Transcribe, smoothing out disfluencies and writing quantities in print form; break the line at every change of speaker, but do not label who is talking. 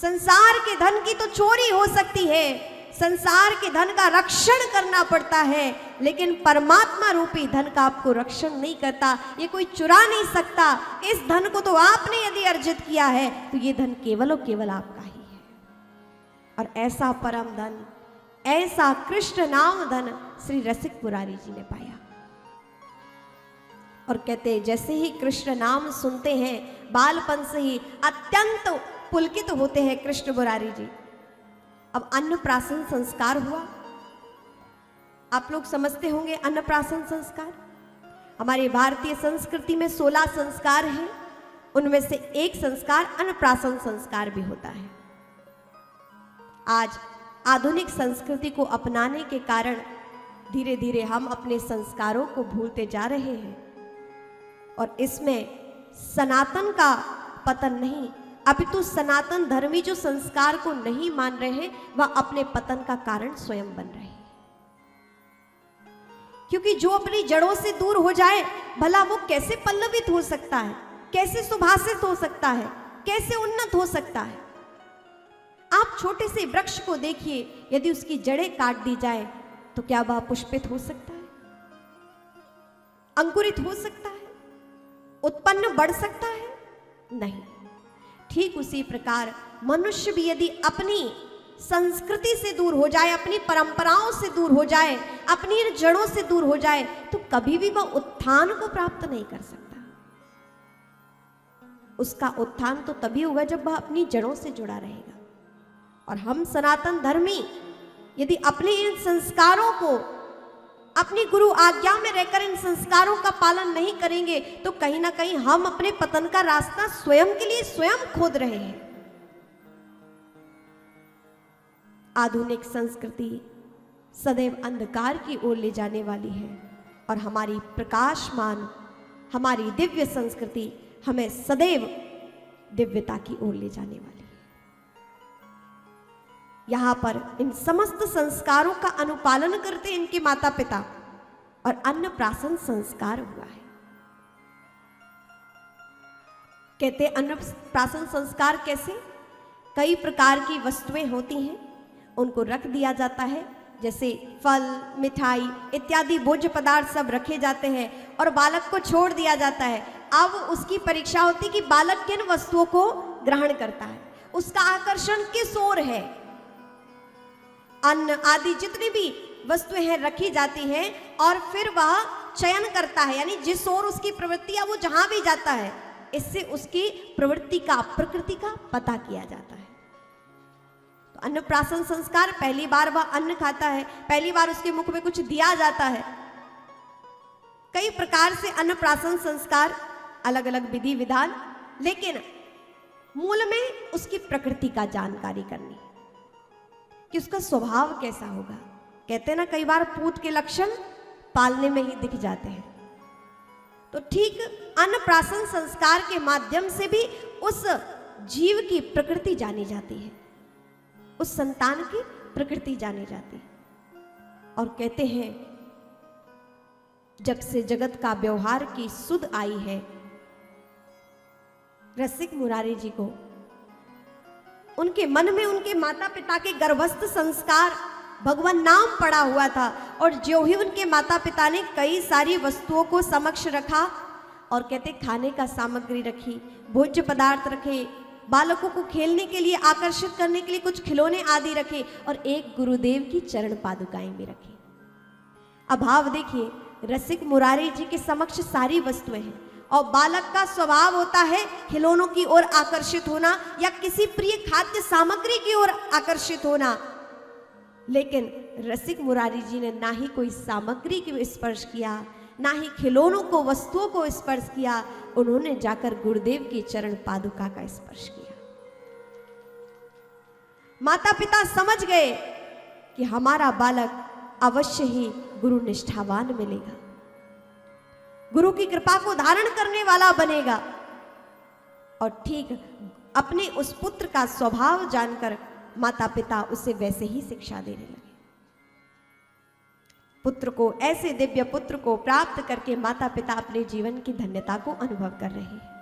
संसार के धन की तो चोरी हो सकती है, संसार के धन का रक्षण करना पड़ता है, लेकिन परमात्मा रूपी धन का आपको रक्षण नहीं करता, ये कोई चुरा नहीं सकता। इस धन को तो आपने यदि अर्जित किया है तो ये धन केवल और केवल आपका ही है। और ऐसा परम धन, ऐसा कृष्ण नाम धन श्री रसिक मुरारी जी ने पाया। और कहते जैसे ही कृष्ण नाम सुनते हैं बालपन से ही अत्यंत पुलकित होते हैं कृष्ण मुरारी जी। अब अन्नप्राशन संस्कार हुआ। आप लोग समझते होंगे अन्नप्राशन संस्कार, हमारी भारतीय संस्कृति में 16 संस्कार हैं, उनमें से एक संस्कार अन्नप्राशन संस्कार भी होता है। आज आधुनिक संस्कृति को अपनाने के कारण धीरे धीरे हम अपने संस्कारों को भूलते जा रहे हैं, और इसमें सनातन का पतन नहीं, अपितु सनातन धर्मी जो संस्कार को नहीं मान रहे हैं वह अपने पतन का कारण स्वयं बन रहे हैं। क्योंकि जो अपनी जड़ों से दूर हो जाए, भला वो कैसे पल्लवित हो सकता है, कैसे सुभाषित हो सकता है, कैसे उन्नत हो सकता है। आप छोटे से वृक्ष को देखिए, यदि उसकी जड़ें काट दी जाए तो क्या वह पुष्पित हो सकता है, अंकुरित हो सकता है, उत्पन्न बढ़ सकता है? नहीं। ठीक उसी प्रकार मनुष्य भी यदि अपनी संस्कृति से दूर हो जाए, अपनी परंपराओं से दूर हो जाए, अपनी जड़ों से दूर हो जाए, तो कभी भी वह उत्थान को प्राप्त नहीं कर सकता। उसका उत्थान तो तभी होगा जब वह अपनी जड़ों से जुड़ा रहेगा। और हम सनातन धर्मी यदि अपने इन संस्कारों को, अपनी गुरु आज्ञा में रहकर इन संस्कारों का पालन नहीं करेंगे तो कहीं ना कहीं हम अपने पतन का रास्ता स्वयं के लिए स्वयं खोद रहे हैं। आधुनिक संस्कृति सदैव अंधकार की ओर ले जाने वाली है, और हमारी प्रकाशमान, हमारी दिव्य संस्कृति हमें सदैव दिव्यता की ओर ले जाने वाली है। यहां पर इन समस्त संस्कारों का अनुपालन करते इनके माता पिता, और अन्नप्राशन संस्कार हुआ है। कहते अन्नप्राशन संस्कार कैसे? कई प्रकार की वस्तुएं होती हैं, उनको रख दिया जाता है, जैसे फल, मिठाई इत्यादि भोज्य पदार्थ सब रखे जाते हैं, और बालक को छोड़ दिया जाता है। अब उसकी परीक्षा होती कि बालक किन वस्तुओं को ग्रहण करता है, उसका आकर्षण किस ओर है। अन्न आदि जितनी भी वस्तुएं हैं रखी जाती हैं, और फिर वह चयन करता है, यानी जिस ओर उसकी प्रवृत्ति है वो जहां भी जाता है, इससे उसकी प्रवृत्ति का, प्रकृति का पता किया जाता है। तो अन्नप्राशन संस्कार, पहली बार वह अन्न खाता है, पहली बार उसके मुख में कुछ दिया जाता है। कई प्रकार से अन्नप्राशन संस्कार, अलग अलग विधि विधान, लेकिन मूल में उसकी प्रकृति का जानकारी करनी कि उसका स्वभाव कैसा होगा। कहते हैं ना, कई बार पूत के लक्षण पालने में ही दिख जाते हैं। तो ठीक अन्नप्राशन संस्कार के माध्यम से भी उस जीव की प्रकृति जानी जाती है, उस संतान की प्रकृति जानी जाती है। और कहते हैं जब से जगत का व्यवहार की सुध आई है, रसिक मुरारी जी को उनके मन में उनके माता पिता के गर्भस्थ संस्कार भगवान नाम पड़ा हुआ था, और जो ही उनके माता पिता ने कई सारी वस्तुओं को समक्ष रखा, और कहते खाने का सामग्री रखी, भोज्य पदार्थ रखे, बालकों को खेलने के लिए आकर्षित करने के लिए कुछ खिलौने आदि रखे, और एक गुरुदेव की चरण पादुकाएं भी रखी। अभाव देखिए, रसिक मुरारी जी के समक्ष सारी वस्तुएं हैं, और बालक का स्वभाव होता है खिलौनों की ओर आकर्षित होना या किसी प्रिय खाद्य सामग्री की ओर आकर्षित होना। लेकिन रसिक मुरारी जी ने ना ही कोई सामग्री को स्पर्श किया, ना ही खिलौनों को, वस्तुओं को स्पर्श किया, उन्होंने जाकर गुरुदेव की चरण पादुका का स्पर्श किया। माता पिता समझ गए कि हमारा बालक अवश्य ही गुरु निष्ठावान मिलेगा, गुरु की कृपा को धारण करने वाला बनेगा। और ठीक अपने उस पुत्र का स्वभाव जानकर माता पिता उसे वैसे ही शिक्षा देने लगे। पुत्र को, ऐसे दिव्य पुत्र को प्राप्त करके माता पिता अपने जीवन की धन्यता को अनुभव कर रहे हैं।